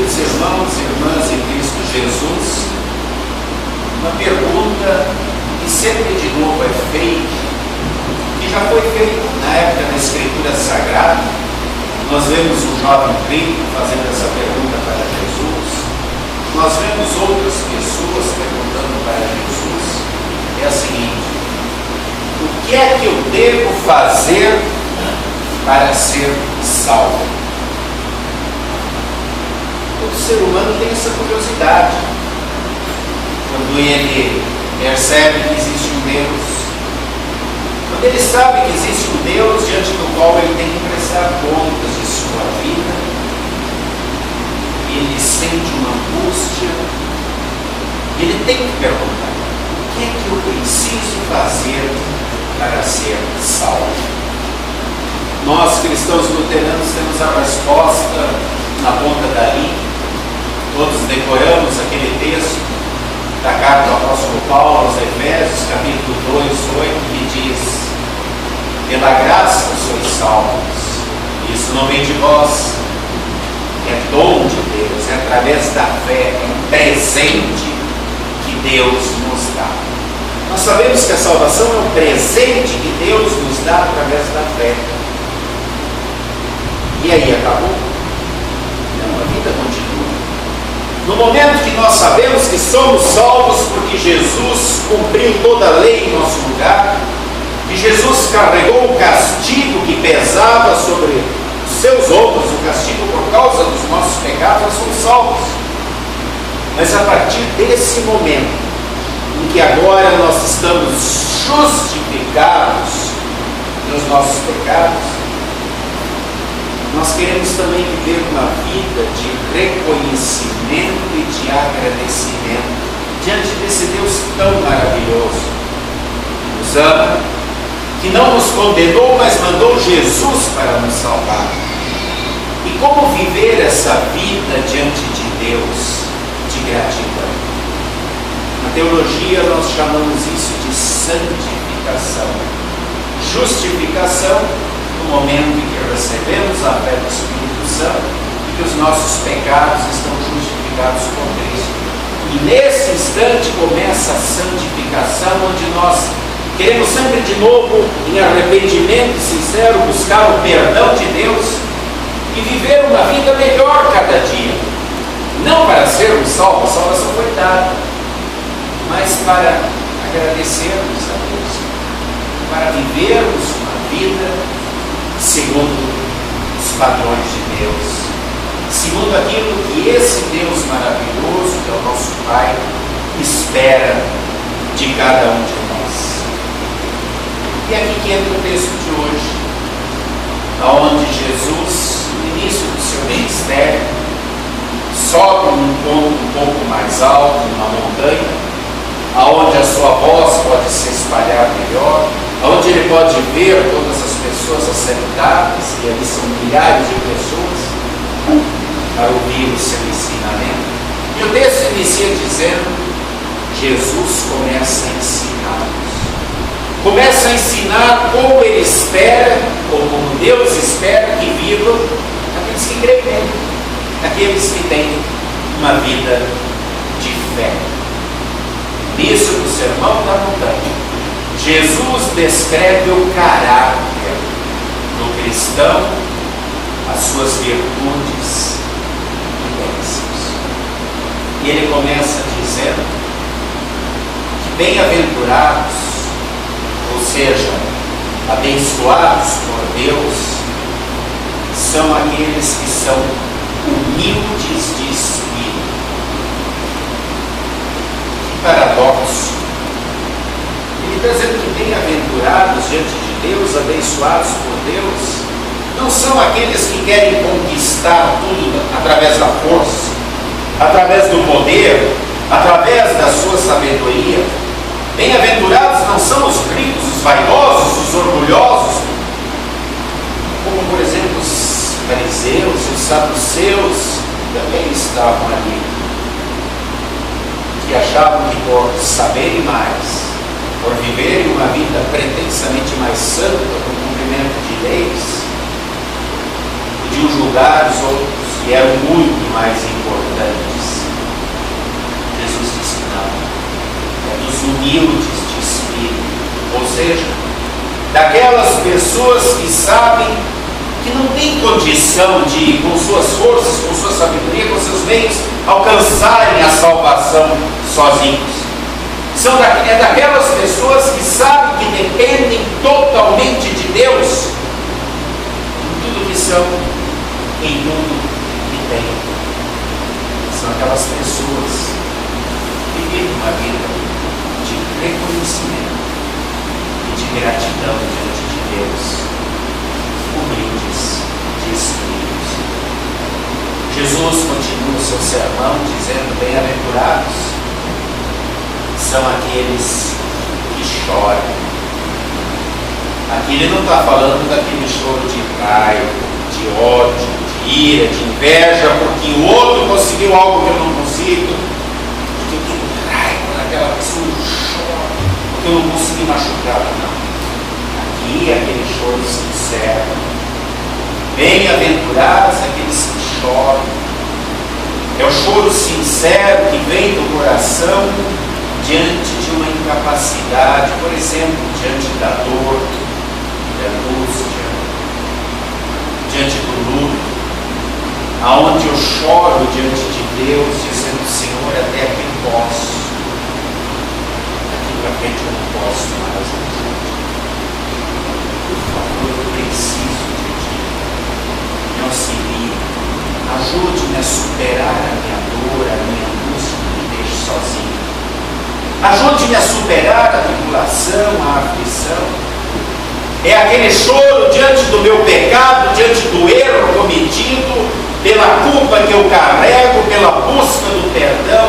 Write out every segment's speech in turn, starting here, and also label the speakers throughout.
Speaker 1: queridos irmãos e irmãs em Cristo Jesus, uma pergunta que sempre de novo é feita, que já foi feita na época da Escritura Sagrada. Nós vemos um jovem rico fazendo essa pergunta para Jesus, nós vemos outras pessoas perguntando para Jesus, é a seguinte: o que é que eu devo fazer para ser salvo? Todo ser humano tem essa curiosidade. Quando ele percebe que existe um Deus, quando ele sabe que existe um Deus diante do qual ele tem que prestar contas de sua vida, ele sente uma angústia, ele tem que perguntar: o que é que eu preciso fazer para ser salvo? Nós, cristãos luteranos, temos a resposta na ponta da língua. Todos decoramos aquele texto da carta do apóstolo Paulo aos Efésios, capítulo 2, 8, que diz: pela graça sois salvos, isso não vem de vós, é dom de Deus, é através da fé, é um presente que Deus nos dá. Nós sabemos que a salvação é um presente que Deus nos dá através da fé. E aí, acabou? Não, a vida continua. No momento que nós sabemos que somos salvos porque Jesus cumpriu toda a lei em nosso lugar, que Jesus carregou o castigo que pesava sobre os seus ombros, o castigo por causa dos nossos pecados, nós somos salvos. Mas a partir desse momento, em que agora nós estamos justificados nos nossos pecados, nós queremos também viver uma vida de reconhecimento e de agradecimento diante desse Deus tão maravilhoso, que nos ama, que não nos condenou, mas mandou Jesus para nos salvar. E como viver essa vida diante de Deus de gratidão? Na teologia nós chamamos isso de santificação. Justificação no momento em que recebemos a fé do Espírito Santo e que os nossos pecados estão justificados por Cristo. E nesse instante começa a santificação, onde nós queremos sempre de novo, em arrependimento sincero, buscar o perdão de Deus e viver uma vida melhor cada dia. Não para sermos salvos, a salvação foi dada, mas para agradecermos a Deus, para vivermos uma vida segundo os padrões de Deus, segundo aquilo que esse Deus maravilhoso, que é o nosso Pai, espera de cada um de nós. E aqui que entra o texto de hoje, onde Jesus, no início do seu ministério, sobe num ponto um pouco mais alto, numa montanha, aonde a sua voz pode se espalhar melhor, onde ele pode ver todas as pessoas assentadas, e ali são milhares de pessoas, para ouvir o seu ensinamento. E o texto inicia dizendo: Jesus começa a ensinar-nos. Começa a ensinar como ele espera, ou como Deus espera que vivam aqueles que creem nele, aqueles que têm uma vida de fé. Nisso, no Sermão da Montanha, Jesus descreve o caráter do cristão, as suas virtudes e bênçãos. E ele começa dizendo que bem-aventurados, ou seja, abençoados por Deus, são aqueles que são humildes de espírito. Que paradoxo! Ele está dizendo que bem-aventurados diante de Deus, abençoados por Deus, não são aqueles que querem conquistar tudo através da força, através do poder, através da sua sabedoria. Bem-aventurados não são os ricos, os vaidosos, os orgulhosos, como por exemplo os fariseus, os saduceus também estavam ali, que achavam que por saberem mais, por viverem uma vida pretensamente mais santa, com cumprimento de leis, podiam julgar os outros que eram muito mais importantes. importantes. Jesus disse não, é dos humildes de espírito, ou seja, daquelas pessoas que sabem que não tem condição de, com suas forças, com sua sabedoria, com seus meios, alcançarem a salvação sozinhos. É daquelas pessoas que sabem que dependem totalmente de Deus em tudo que são, em tudo que têm. São aquelas pessoas que vivem uma vida de reconhecimento e de gratidão diante de Deus, humildes de espírito. Jesus continua o seu sermão dizendo: bem-aventurados são aqueles que choram. Aqui ele não está falando daquele choro de raiva, de ódio, de ira, de inveja, porque o outro conseguiu algo que eu não consigo. Eu tenho raiva daquela pessoa, eu choro, porque eu não consegui machucá-la. Não. Aqui é aquele choro sincero. Bem-aventurados aqueles que choram. É o choro sincero que vem do coração diante de uma incapacidade, por exemplo, diante da dor, da angústia, diante do luto, aonde eu choro diante de Deus, dizendo: Senhor, até aqui eu posso, daqui para frente eu não posso mais ajuda. Por favor, eu preciso de Ti, me auxilie, ajude-me a superar a minha dor, a minha angústia, não me deixe sozinho. Ajude-me a superar a tribulação, a aflição. É aquele choro diante do meu pecado, diante do erro cometido, pela culpa que eu carrego, pela busca do perdão.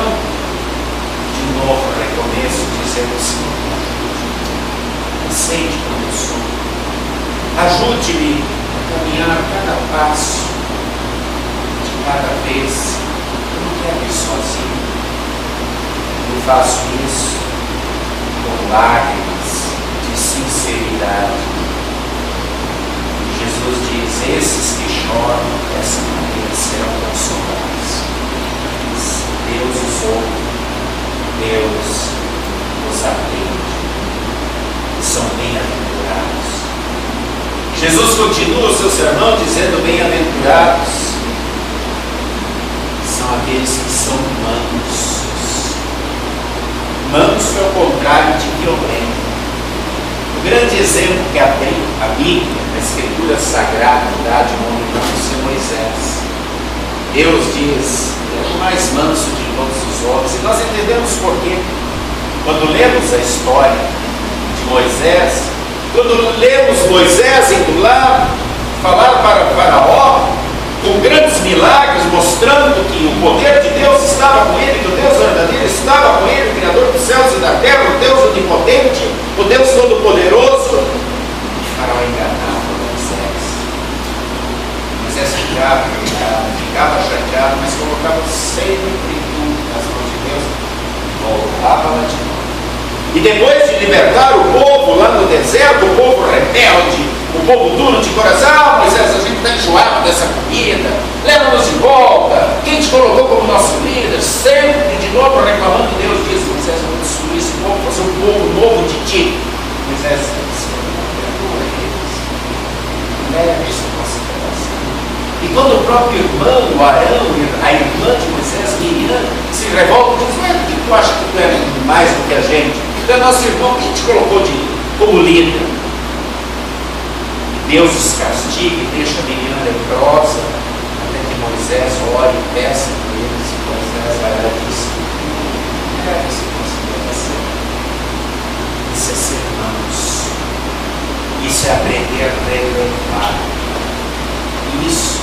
Speaker 1: De novo recomeço dizendo: Senhor, ajude-me, aceite como eu sou. Ajude-me a caminhar cada passo, de cada vez. Eu não quero ir sozinho. Eu faço isso com lágrimas de sinceridade. Jesus diz: esses que choram dessa maneira serão consolados. Deus os ouve, Deus os atende, são bem-aventurados. Jesus continua o seu sermão dizendo: bem-aventurados são aqueles que são mansos. Manso é o contrário de violento. O grande exemplo que a Bíblia, a Escritura Sagrada, dá de um homem manso é Moisés. Deus diz: ele é o mais manso de todos os homens. E nós entendemos por quê. Quando lemos a história de Moisés, quando lemos Moisés indo lá falar para Faraó, com grandes milagres, mostrando que o poder de Deus estava com ele, que o Deus verdadeiro estava com ele, o Criador dos céus e da terra, o Deus onipotente, o Deus todo-poderoso. E Faraó enganava Moisés. Moisés ficava chateado, mas colocava sempre tudo nas mãos de Deus e voltava lá de novo. E depois de libertar o povo lá no deserto, o povo rebelde, o povo duro de coração: Moisés, a gente está enjoado dessa comida, leva-nos de volta, quem te colocou como nosso líder? Sempre de novo reclamando. Deus diz: Moisés, eu vou destruir esse povo, fazer um povo novo de ti. Moisés disse: perdoa eles, leve isso em consideração. E quando o próprio irmão, o Arão, a irmã de Moisés, Miriam, se revolta, diz: ué, por que tu acha que tu é mais do que a gente? Tu é nosso irmão, quem te colocou como líder? Deus os castiga e deixa a menina leprosa, até que Moisés ore e peça por eles. E Moisés vai lá e diz: leve isso em consideração. Isso é ser manso. Isso é aprender a relevar. Isso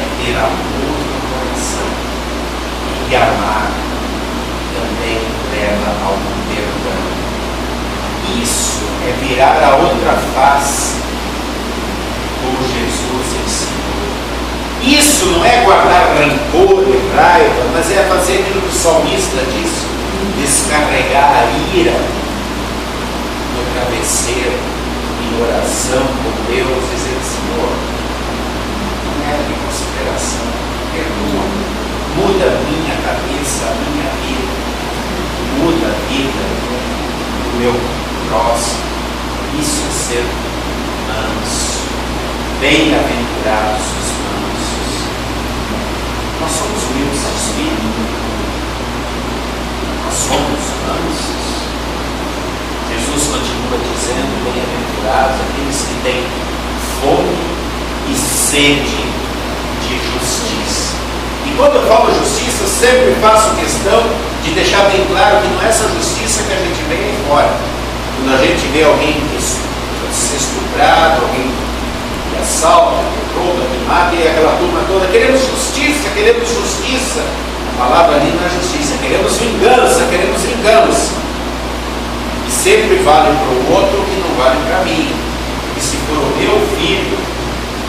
Speaker 1: é ter amor no coração. E amar também leva ao perdão. Isso é virar a outra face, como Jesus ensinou. Isso não é guardar rancor e raiva, mas é fazer aquilo que o salmista diz: descarregar a ira no travesseiro, em oração com Deus, dizendo: Senhor, não leve em consideração, perdoa, Bem-aventurados os mansos. Nós somos humildes de espírito. Nós somos mansos. Jesus continua dizendo: bem-aventurados aqueles que têm fome e sede de justiça. E quando eu falo justiça, sempre faço questão de deixar bem claro que não é essa justiça que a gente vê aí fora. Quando a gente vê alguém ser estuprado, alguém que assalta, que rouba, que mata, e aquela turma toda, queremos justiça, queremos justiça. A palavra ali não é justiça, queremos vingança, queremos vingança. E sempre vale para o outro o que não vale para mim. E se for o meu filho,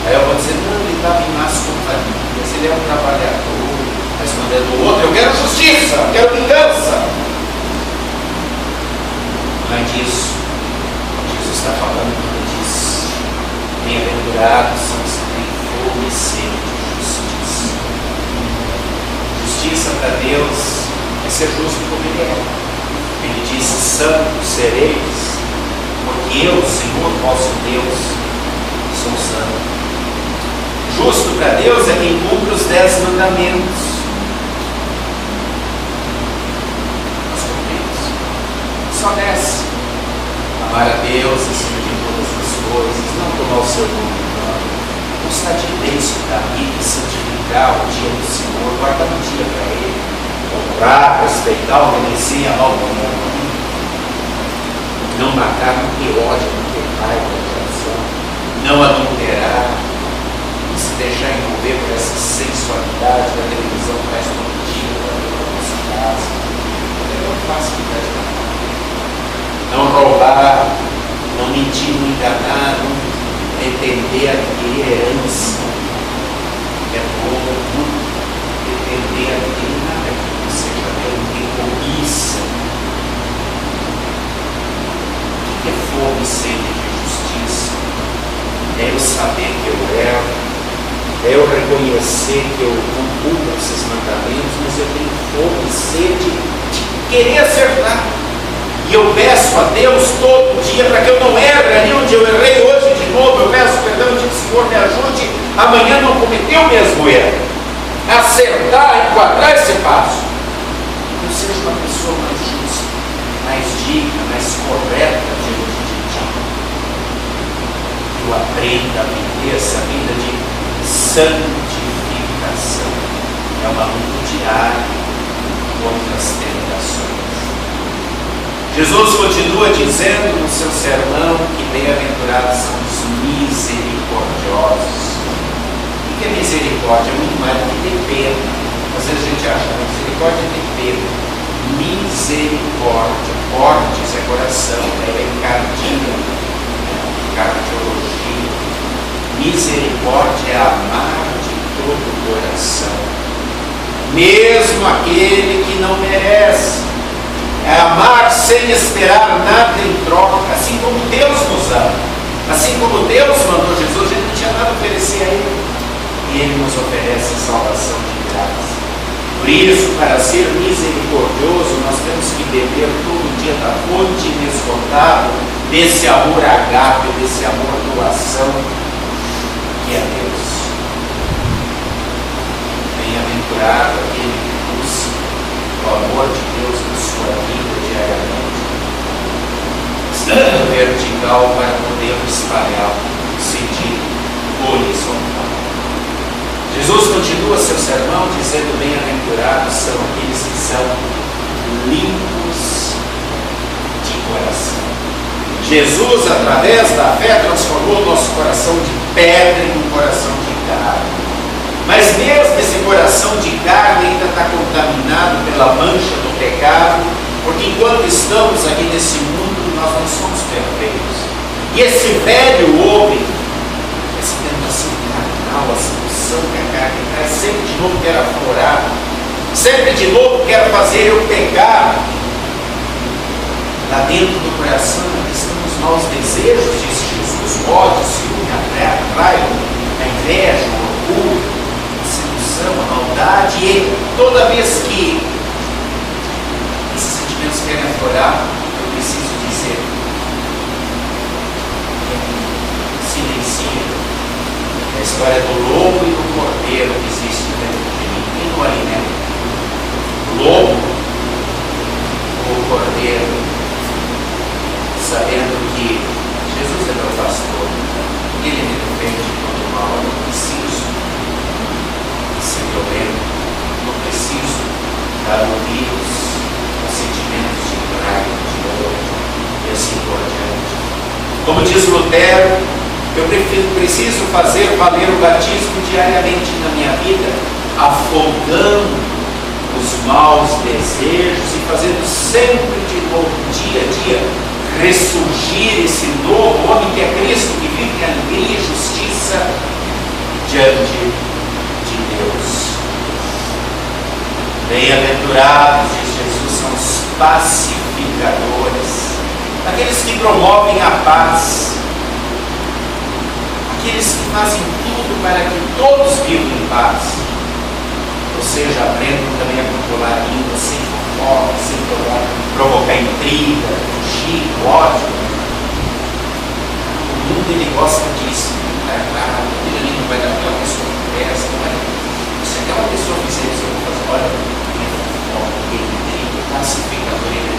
Speaker 1: aí eu vou dizer: não, ele estava em más companhias, ele é um trabalhador. Mas quando é do outro, eu quero justiça, eu quero vingança. Não é disso. Jesus está falando quando diz: bem-aventurados são os que têm fome e sede de justiça. Justiça para Deus é ser justo como Ele é. Ele disse: santos sereis, porque eu, Senhor vosso Deus, sou santo. Justo para Deus é quem cumpre os 10 mandamentos. Nós cumprimos. Só 10. Amar a Deus acima de todas as coisas, não tomar o seu nome em vão, constar de bênção da vida, santificar o dia do Senhor, guardar um dia para Ele, honrar, respeitar, obedecer, amar o mundo, não matar, não ter ódio, não ter raiva no coração, não adulterar, não se deixar envolver por essa sensualidade da televisão que faz todo dia para a nossa casa. Eu não faço o que faz na não roubar, não mentir, não enganar, não pretender adquirir herança. É bom, não pretender adquirir nada que não seja meu, não tem cobiça. O que é fome e sede de justiça? É eu saber que eu erro, é eu reconhecer que eu não cumpro esses mandamentos, mas eu tenho fome e sede de querer acertar. E eu peço a Deus todo dia para que eu não erre ali onde eu errei hoje de novo. Eu peço perdão e digo: Senhor, me ajude amanhã não cometer o mesmo erro. Acertar, enquadrar esse passo. Eu seja uma pessoa mais justa, mais digna, mais correta diante de Ti. Eu aprenda a viver essa vida de santificação. É uma luta diária contra as tentações. Jesus continua dizendo no seu sermão que bem-aventurados são os misericordiosos. O que é misericórdia? É muito mais do que ter pena. Às vezes a gente acha que misericórdia é ter pena. Misericórdia, cortes é coração, é cardiologia. Misericórdia é amar de todo o coração, mesmo aquele que não merece. É amar sem esperar nada em troca, assim como Deus nos ama. Assim como Deus mandou Jesus, Ele não tinha nada a oferecer a Ele. E Ele nos oferece salvação de graça. Por isso, para ser misericordioso, nós temos que beber todo dia da fonte inesgotável desse amor agape, desse amor doação, que é Deus. Bem-aventurado aquele que busca o amor de Deus na sua vida diariamente, estando vertical para poder espalhá-lo no sentido horizontal. Jesus continua seu sermão dizendo: bem-aventurados são aqueles que são limpos de coração. Jesus, através da fé, transformou o nosso coração de pedra em um coração de carne. Mas mesmo esse coração de carne ainda está contaminado pela mancha do pecado, porque enquanto estamos aqui nesse mundo, nós não somos perfeitos. E esse velho homem, essa tentação carnal, a sedução que a carne traz, sempre de novo quer aflorar, sempre de novo quer fazer eu pecar. Lá dentro do coração estão os maus desejos, disse Jesus: o ódio, o ciúme, a raiva, a inveja, o orgulho, a maldade. E toda vez que esses sentimentos querem aflorar, eu preciso dizer: silencia, a história do lobo e do cordeiro que existe dentro de mim, e no alimento. O lobo, o cordeiro, sabendo que Jesus é meu pastor, ele me defende contra o mal, eu não preciso ser violento, não preciso dar ouvidos aos sentimentos de raiva, de ódio e assim por diante. Como diz Lutero, eu preciso fazer valer o batismo diariamente na minha vida, afogando os maus desejos e fazendo sempre de novo, dia a dia, ressurgir esse novo homem que é Cristo, que vive em alegria e justiça diante de Deus. Bem-aventurados, diz Jesus, são os pacificadores, aqueles que promovem a paz, aqueles que fazem tudo para que todos vivam em paz. Ou seja, aprendam também a controlar a língua sem fofoca, sem provocar intriga, fugir, ódio. O mundo ele gosta disso, ele não vai dar aquela pessoa que presta, não vai. Se aquela pessoa fizer isso, eu vou fazer, olha, ele fofoca, ele intriga, pacificador, ele